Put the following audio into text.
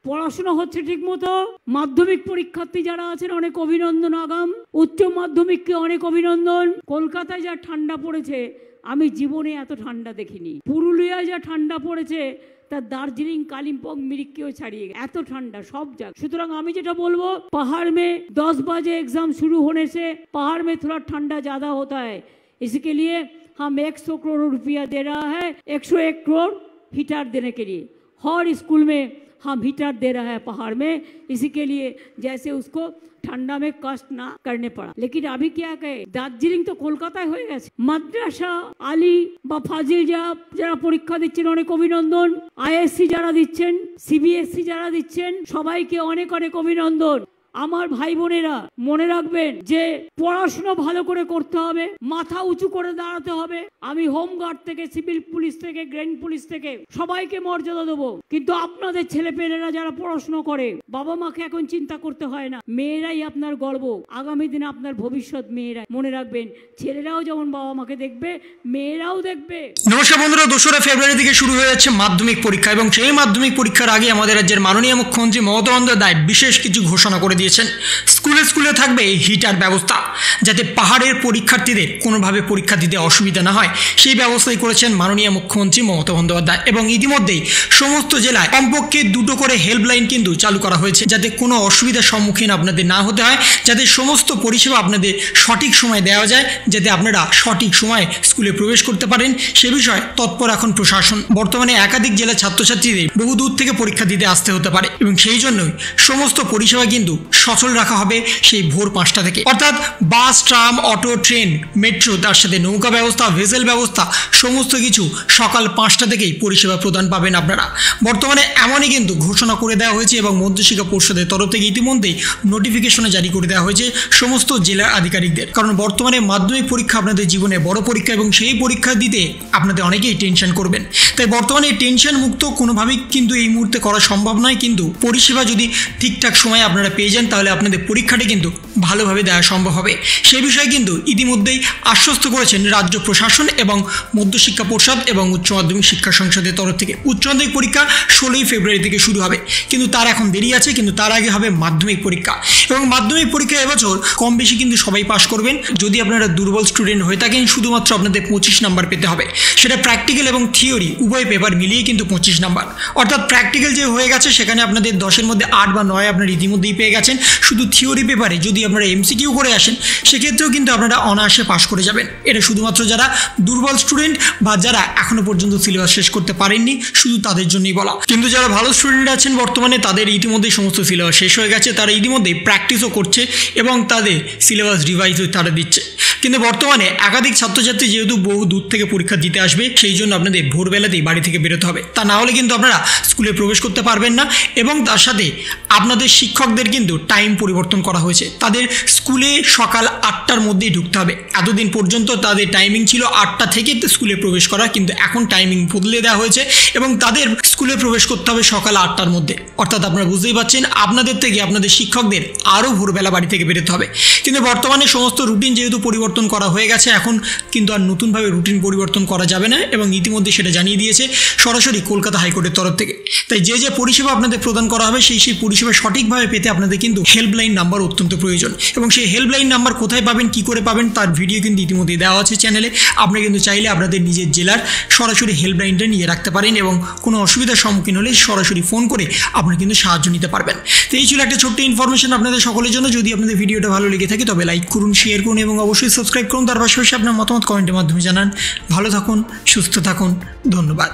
পড়াশোনা হচ্ছে ঠিকমতো। মাধ্যমিক পরীক্ষার্থী যারা আছেন অনেক অভিনন্দন আগাম, উচ্চ মাধ্যমিককে অনেক অভিনন্দন। কলকাতায় যা ঠান্ডা পড়েছে আমি জীবনে এত ঠান্ডা দেখিনি। পুরুলিয়ায় যা ঠান্ডা পড়েছে তা দার্জিলিং কালিম্পং मिरिकকেও ছাড়িয়ে এত ঠান্ডা সব জায়গায়। সুতরাং আমি যেটা বলবো, पहाड़ में 10 बजे एग्जाम शुरू होने से पहाड़ में थोड़ा ठंडा ज्यादा होता है, इसके लिए हम 100 करोड़ रुपया दे रहा है, 101 करोड़ हीटर देने के लिए। हर स्कूल में हम हीटर दे रहा है पहाड़ में, इसी के लिए जैसे उसको ठंडा में कष्ट ना करने पड़ा। लेकिन अभी क्या कहे, दार्जिलिंग तो कोलकाताয় হয়ে গেছে। মাদ্রাসা আলী বা ফাজিল যারা পরীক্ষা দিচ্ছেন অনেক অভিনন্দন। আইএসসি যারা দিচ্ছেন, সিবিএসসি যারা দিচ্ছেন সবাইকে অনেক অনেক অভিনন্দন। আমার ভাই বোনেরা মনে রাখবেন যে পড়াশোনা ভালো করে করতে হবে, মাথা উঁচু করে দাঁড়াতে হবে। আমি হোমগার্ড থেকে, সিভিল পুলিশ থেকে, গ্রেন পুলিশ থেকে সবাইকে মর্যাদা দেবো। কিন্তু আপনাদের ছেলেপেলেরা যারা পড়াশোনা করে, বাবা মাকে এখন চিন্তা করতে হয় না, মেয়েরাই আপনার গর্ব, আগামী দিনে আপনার ভবিষ্যৎ মেয়েরা। মনে রাখবেন, ছেলেরাও যেমন বাবা মাকে দেখবে, মেয়েরাও দেখবে। নমস্কার বন্ধুরা, 2রা ফেব্রুয়ারি থেকে শুরু হয়ে যাচ্ছে মাধ্যমিক পরীক্ষা এবং সেই মাধ্যমিক পরীক্ষার আগে আমাদের রাজ্যের মাননীয় মুখ্যমন্ত্রী মমতা বন্দ্যোপাধ্যায় বিশেষ কিছু ঘোষণা করে দিয়েছেন। স্কুলে স্কুলে থাকবে হিটার ব্যবস্থা, যাতে পাহাড়ের পরীক্ষার্থীদের কোনোভাবে পরীক্ষা দিতে অসুবিধা না হয়, সেই ব্যবস্থাই করেছেন মাননীয় মুখ্যমন্ত্রী মমতা বন্দ্যোপাধ্যায়। এবং ইতিমধ্যেই সমস্ত জেলায় কমপক্ষে 2টো করে হেল্পলাইন কিন্তু চালু করা হয়েছে, যাতে কোনো অসুবিধার সম্মুখীন আপনাদের না হতে হয়, যাতে সমস্ত পরিষেবা আপনাদের সঠিক সময় দেওয়া যায়, যাতে আপনারা সঠিক সময়ে স্কুলে প্রবেশ করতে পারেন, সে বিষয়ে তৎপর এখন প্রশাসন। বর্তমানে একাধিক জেলার ছাত্রছাত্রীদের বহু দূর থেকে পরীক্ষা দিতে আসতে হতে পারে এবং সেই জন্যই সমস্ত পরিষেবা কিন্তু সচল রাখা হবে সেই ভোর 5টা থেকে। অর্থাৎ বাস, ট্রাম, অটো, ট্রেন, মেট্রো, তার সাথে নৌকা ব্যবস্থা, ভেসেল ব্যবস্থা, সমস্ত কিছু সকাল 5টা থেকেই পরিষেবা প্রদান পাবেন আপনারা। বর্তমানে এমনই কিন্তু ঘোষণা করে দেওয়া হয়েছে এবং মধ্যশিক্ষা পর্ষদের তরফ থেকে ইতিমধ্যেই নোটিফিকেশনে জারি করে দেওয়া হয়েছে সমস্ত জেলা আধিকারিকদের। কারণ বর্তমানে মাধ্যমিক পরীক্ষা আপনাদের জীবনে বড় পরীক্ষা এবং সেই পরীক্ষা দিতে আপনাদের অনেকেই টেনশন করবেন। তাই বর্তমানে টেনশন মুক্ত কোনোভাবেই কিন্তু এই মুহূর্তে করা সম্ভব নয়, কিন্তু পরিষেবা যদি ঠিকঠাক সময়ে আপনারা পেয়ে যান তাহলে আপনাদের পরীক্ষাটি কিন্তু ভালোভাবে দেওয়া সম্ভব হবে। সেই বিষয়ে কিন্তু ইতিমধ্যেই আশ্বস্ত করেছেন রাজ্য প্রশাসন এবং মধ্যশিক্ষা পর্ষদ এবং উচ্চ মাধ্যমিক শিক্ষা সংসদের তরফ থেকে। উচ্চ মাধ্যমিক পরীক্ষা 16ই ফেব্রুয়ারি থেকে শুরু হবে, কিন্তু তার এখন দেরি আছে, কিন্তু তার আগে হবে মাধ্যমিক পরীক্ষা। এবং মাধ্যমিক পরীক্ষা এবছর কম বেশি কিন্তু সবাই পাস করবেন। যদি আপনারা দুর্বল স্টুডেন্ট হয়ে থাকেন, শুধুমাত্র আপনাদের 25 নাম্বার পেতে হবে। সেটা প্র্যাকটিক্যাল এবং থিওরি উভয় পেপার মিলিয়ে কিন্তু 25 নাম্বার। অর্থাৎ প্র্যাকটিক্যাল যে হয়ে গেছে সেখানে আপনাদের 10-এর মধ্যে 8 বা 9 আপনারা ইতিমধ্যেই পেয়ে গেছেন। শুধু থিওরি পেপারে যদি আপনারা এমসিকিউ করে আসেন সেক্ষেত্রেও কিন্তু আপনারা অনায়াসে পাস করে যাবেন। এটা শুধুমাত্র যারা দুর্বল স্টুডেন্ট বা যারা এখনো পর্যন্ত সিলেবাস শেষ করতে পারেননি, শুধু তাদের জন্যই বলা। কিন্তু যারা ভালো স্টুডেন্ট আছেন বর্তমানে, তাদের ইতিমধ্যেই সমস্ত সিলেবাস শেষ হয়ে গেছে, তারা ইতিমধ্যেই প্র্যাকটিসও করছে এবং তাদের সিলেবাস রিভাইজও তারা দিচ্ছে। কিন্তু বর্তমানে একাধিক ছাত্রছাত্রী যেহেতু বহু দূর থেকে পরীক্ষা দিতে আসবে, সেই জন্য আপনাদের ভোরবেলাতেই বাড়ি থেকে বেরোতে হবে। তা না হলে কিন্তু আপনারা স্কুলে প্রবেশ করতে পারবেন না। এবং তার সাথে আপনাদের শিক্ষকদের কিন্তু টাইম পরিবর্তন করা হয়েছে। তাদের স্কুলে সকাল 8টার মধ্যেই ঢুকতে হবে। এতদিন পর্যন্ত তাদের টাইমিং ছিল 8টা থেকে স্কুলে প্রবেশ করা, কিন্তু এখন টাইমিং বদলে দেওয়া হয়েছে এবং তাদের স্কুলে প্রবেশ করতে হবে সকাল 8টার মধ্যে। অর্থাৎ আপনারা বুঝতেই পারছেন, আপনাদের থেকে আপনাদের শিক্ষকদের আরও ভোরবেলা বাড়ি থেকে বেরোতে হবে। কিন্তু বর্তমানে সমস্ত রুটিন যেহেতু পরিবর্তন করা হয়ে গেছে, এখন কিন্তু আর নতুনভাবে রুটিন পরিবর্তন করা যাবে না এবং ইতিমধ্যে সেটা জানিয়ে দিয়েছে সরাসরি কলকাতা হাইকোর্টের তরফ থেকে। তাই যে পরিষেবা আপনাদের প্রদান করা হবে সেই পরিষেবা সঠিকভাবে পেতে আপনাদের কিন্তু হেল্পলাইন নাম্বার অত্যন্ত প্রয়োজন। এবং সেই হেল্পলাইন নাম্বার কোথায় পাবেন, কি করে পাবেন, তার ভিডিও কিন্তু ইতিমধ্যে দেওয়া আছে চ্যানেলে। আপনি কিন্তু চাইলে আপনাদের নিজের জেলার সরাসরি হেল্পলাইনটা নিয়ে রাখতে পারেন এবং কোনো অসুবিধার সম্মুখীন হলে সরাসরি ফোন করে আপনারা কিন্তু সাহায্য নিতে পারবেন। তো এই ছিল একটা ছোট্ট ইনফরমেশন আপনাদের সকলের জন্য। যদি আপনাদের ভিডিওটা ভালো লেগে থাকে তবে লাইক করুন, শেয়ার করুন এবং অবশ্যই সাবস্ক্রাইব করুন। তার পাশাপাশি আপনার মতামত কমেন্টের মাধ্যমে জানান। ভালো থাকুন, সুস্থ থাকুন, ধন্যবাদ।